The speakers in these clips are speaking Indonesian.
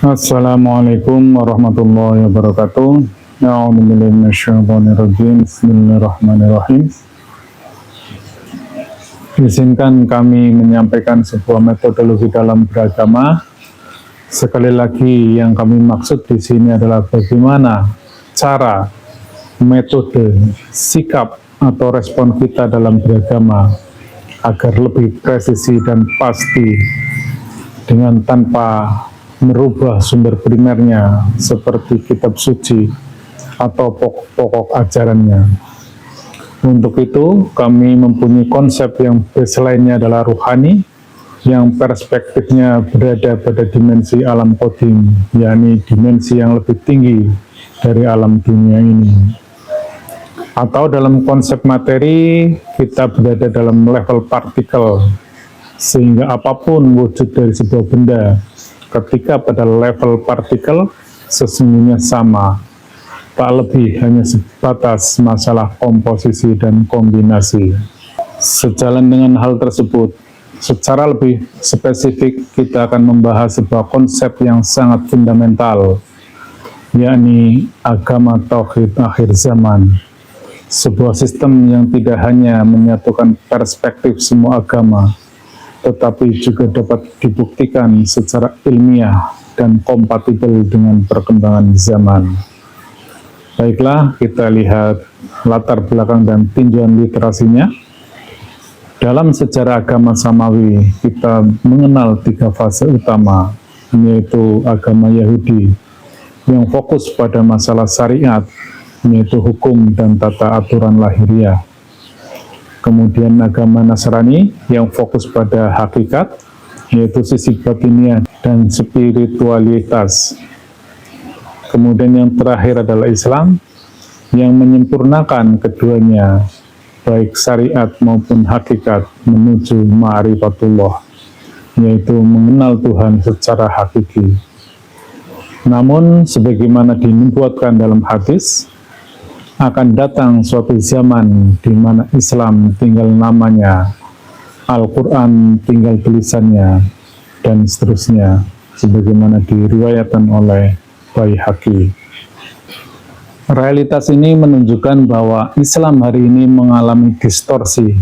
Assalamualaikum warahmatullahi wabarakatuh. A'udzubillahi minasyaitonirrajim. Bismillahirrahmanirrahim. Izinkan kami menyampaikan sebuah metodologi dalam beragama. Sekali lagi yang kami maksud di sini adalah bagaimana cara, metode, sikap atau respon kita dalam beragama agar lebih presisi dan pasti dengan tanpa merubah sumber primernya seperti kitab suci atau pokok-pokok ajarannya. Untuk itu, kami mempunyai konsep yang baseline-nya adalah ruhani, yang perspektifnya berada pada dimensi alam qadim, yakni dimensi yang lebih tinggi dari alam dunia ini. Atau dalam konsep materi, kita berada dalam level partikel, sehingga apapun wujud dari sebuah benda, ketika pada level partikel sesungguhnya sama, tak lebih hanya sebatas masalah komposisi dan kombinasi. Sejalan dengan hal tersebut, secara lebih spesifik kita akan membahas sebuah konsep yang sangat fundamental, yakni agama tauhid akhir zaman. Sebuah sistem yang tidak hanya menyatukan perspektif semua agama, tetapi juga dapat dibuktikan secara ilmiah dan kompatibel dengan perkembangan zaman. Baiklah, kita lihat latar belakang dan tinjauan literasinya. Dalam sejarah agama Samawi, kita mengenal 3 fase utama, yaitu agama Yahudi, yang fokus pada masalah syariat, yaitu hukum dan tata aturan lahiriah. Kemudian agama Nasrani yang fokus pada hakikat, yaitu sisi batiniah dan spiritualitas. Kemudian yang terakhir adalah Islam yang menyempurnakan keduanya, baik syariat maupun hakikat menuju ma'rifatullah, yaitu mengenal Tuhan secara hakiki. Namun sebagaimana dinubuatkan dalam hadis, akan datang suatu zaman di mana Islam tinggal namanya, Al-Quran tinggal tulisannya, dan seterusnya, sebagaimana diriwayatkan oleh Baihaqi. Realitas ini menunjukkan bahwa Islam hari ini mengalami distorsi,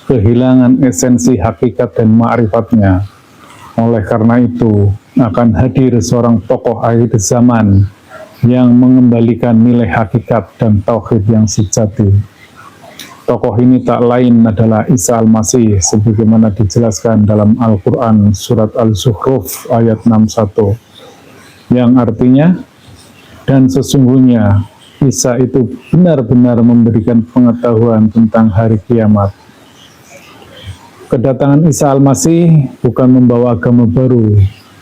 kehilangan esensi hakikat dan ma'rifatnya. Oleh karena itu, akan hadir seorang tokoh akhir zaman yang mengembalikan nilai hakikat dan tauhid yang sejati. Tokoh ini tak lain adalah Isa Al-Masih, sebagaimana dijelaskan dalam Al-Quran surat Al-Zukhruf ayat 61, yang artinya, dan sesungguhnya Isa itu benar-benar memberikan pengetahuan tentang hari kiamat. Kedatangan Isa Al-Masih bukan membawa agama baru,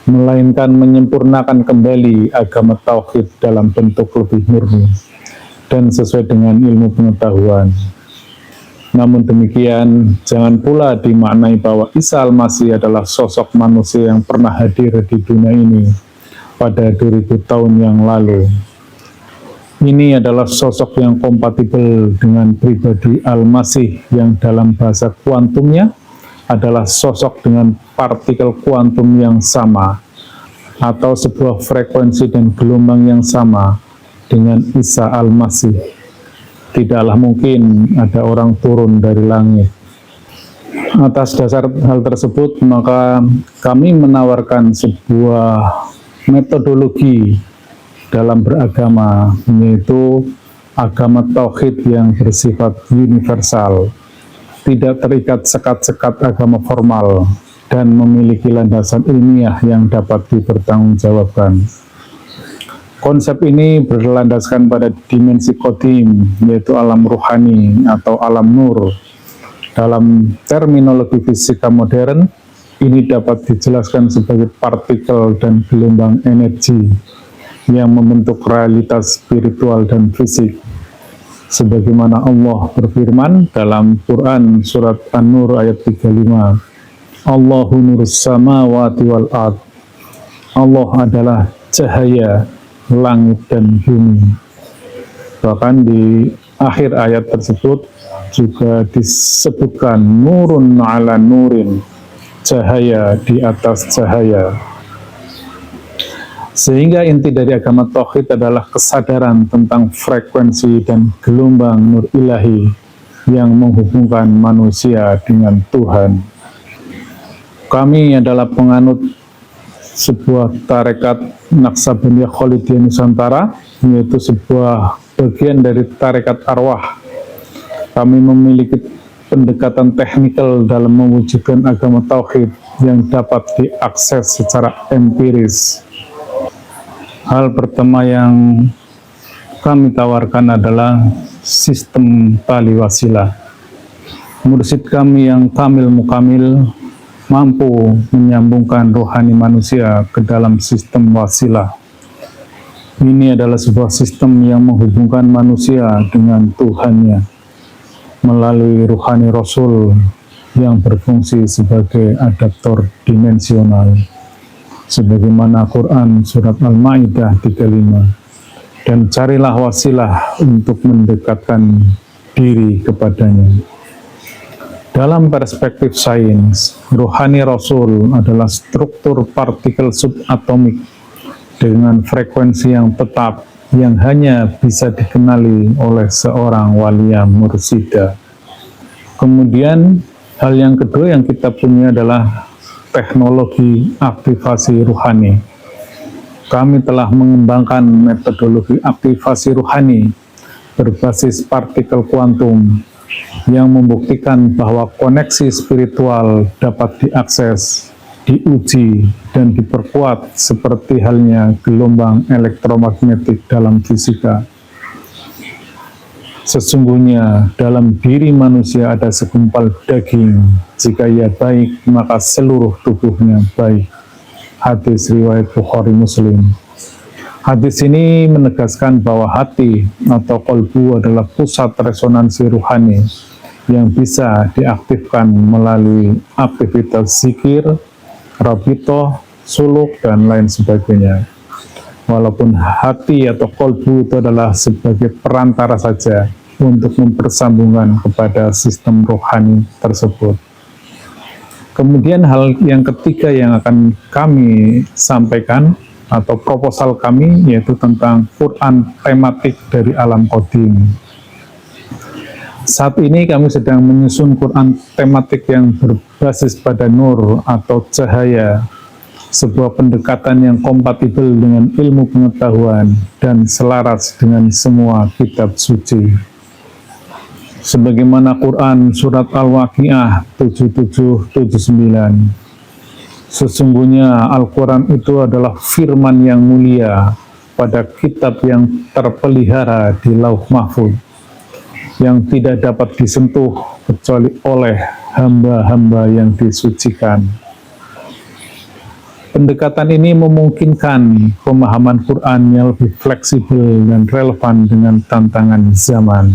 melainkan menyempurnakan kembali agama tauhid dalam bentuk lebih murni dan sesuai dengan ilmu pengetahuan. Namun demikian, jangan pula dimaknai bahwa Isa Al-Masih adalah sosok manusia yang pernah hadir di dunia ini pada 2000 tahun yang lalu. Ini adalah sosok yang kompatibel dengan pribadi Al-Masih yang dalam bahasa kuantumnya adalah sosok dengan partikel kuantum yang sama, atau sebuah frekuensi dan gelombang yang sama dengan Isa Al-Masih. Tidaklah mungkin ada orang turun dari langit. Atas dasar hal tersebut, maka kami menawarkan sebuah metodologi dalam beragama, yaitu agama tauhid yang bersifat universal, tidak terikat sekat-sekat agama formal, dan memiliki landasan ilmiah yang dapat dipertanggungjawabkan. Konsep ini berlandaskan pada dimensi qadim, yaitu alam ruhani atau alam nur. Dalam terminologi fisika modern, ini dapat dijelaskan sebagai partikel dan gelombang energi yang membentuk realitas spiritual dan fisik. Sebagaimana Allah berfirman dalam Quran surat An-Nur ayat 35, Allahu nurus samawati wal ard. Allah adalah cahaya langit dan bumi. Bahkan di akhir ayat tersebut juga disebutkan nurun ala nurin, cahaya di atas cahaya. Sehingga inti dari agama tauhid adalah kesadaran tentang frekuensi dan gelombang nur ilahi yang menghubungkan manusia dengan Tuhan. Kami adalah penganut sebuah tarekat Naqsabandiyah Khalidiyah Nusantara, yaitu sebuah bagian dari tarekat arwah. Kami memiliki pendekatan teknikal dalam mewujudkan agama tauhid yang dapat diakses secara empiris. Hal pertama yang kami tawarkan adalah sistem tali wasilah. Mursyid kami yang kamil mukamil mampu menyambungkan rohani manusia ke dalam sistem wasilah. Ini adalah sebuah sistem yang menghubungkan manusia dengan Tuhannya melalui rohani Rasul yang berfungsi sebagai adaptor dimensional. Sebagaimana Quran Surat Al-Ma'idah 35. Dan carilah wasilah untuk mendekatkan diri kepadanya. Dalam perspektif sains, rohani Rasul adalah struktur partikel subatomik dengan frekuensi yang tetap yang hanya bisa dikenali oleh seorang walia mursyidah. Kemudian hal yang kedua yang kita punya adalah teknologi aktivasi ruhani. Kami telah mengembangkan metodologi aktivasi ruhani berbasis partikel kuantum yang membuktikan bahwa koneksi spiritual dapat diakses, diuji, dan diperkuat seperti halnya gelombang elektromagnetik dalam fisika. Sesungguhnya dalam diri manusia ada segumpal daging, jika ia baik maka seluruh tubuhnya baik. Hadis riwayat Bukhari Muslim. Hadis ini menegaskan bahwa hati atau kolbu adalah pusat resonansi ruhani yang bisa diaktifkan melalui aktivitas zikir, rabitoh, suluk, dan lain sebagainya. Walaupun hati atau kolbu itu adalah sebagai perantara saja untuk mempersambungkan kepada sistem rohani tersebut. Kemudian hal yang ketiga yang akan kami sampaikan atau proposal kami yaitu tentang Quran tematik dari alam qadim. Saat ini kami sedang menyusun Quran tematik yang berbasis pada nur atau cahaya, sebuah pendekatan yang kompatibel dengan ilmu pengetahuan dan selaras dengan semua kitab suci. Sebagaimana Quran Surat Al-Waqi'ah 77-79. Sesungguhnya Al-Quran itu adalah firman yang mulia pada kitab yang terpelihara di Lauh Mahfuz, yang tidak dapat disentuh kecuali oleh hamba-hamba yang disucikan. Pendekatan ini memungkinkan pemahaman Quran yang lebih fleksibel dan relevan dengan tantangan zaman.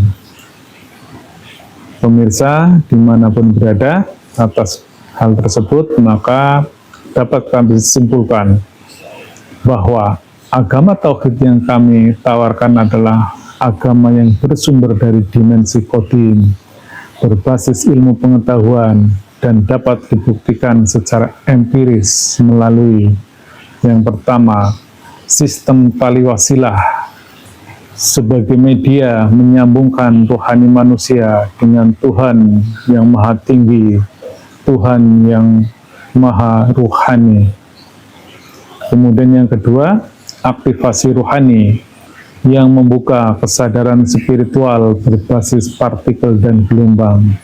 Pemirsa dimanapun berada, atas hal tersebut maka dapat kami simpulkan bahwa agama tauhid yang kami tawarkan adalah agama yang bersumber dari dimensi qadim, berbasis ilmu pengetahuan, dan dapat dibuktikan secara empiris melalui yang pertama, sistem tali wasilah sebagai media menyambungkan rohani manusia dengan Tuhan yang maha tinggi, Tuhan yang maha ruhani. Kemudian yang kedua, aktivasi ruhani yang membuka kesadaran spiritual berbasis partikel dan gelombang.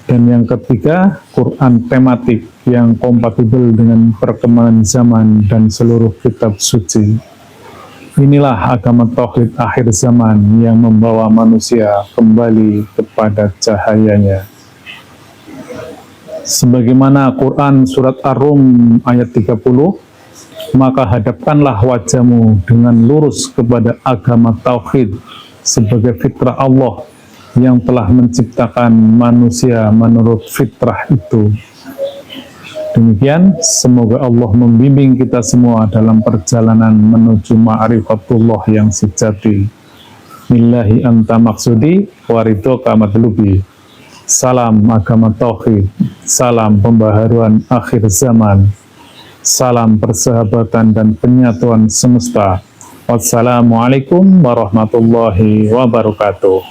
Dan yang ketiga, Quran tematik yang kompatibel dengan perkembangan zaman dan seluruh kitab suci. Inilah agama tauhid akhir zaman yang membawa manusia kembali kepada cahayanya. Sebagaimana Quran Surat Ar-Rum ayat 30, maka hadapkanlah wajahmu dengan lurus kepada agama tauhid sebagai fitrah Allah yang telah menciptakan manusia menurut fitrah itu. Demikian, semoga Allah membimbing kita semua dalam perjalanan menuju ma'rifatullah yang sejati. Billahi anta maksudi, waridhoka matlubi. Salam agama tauhid, salam pembaharuan akhir zaman, Salam persahabatan dan penyatuan semesta. Wassalamualaikum warahmatullahi wabarakatuh.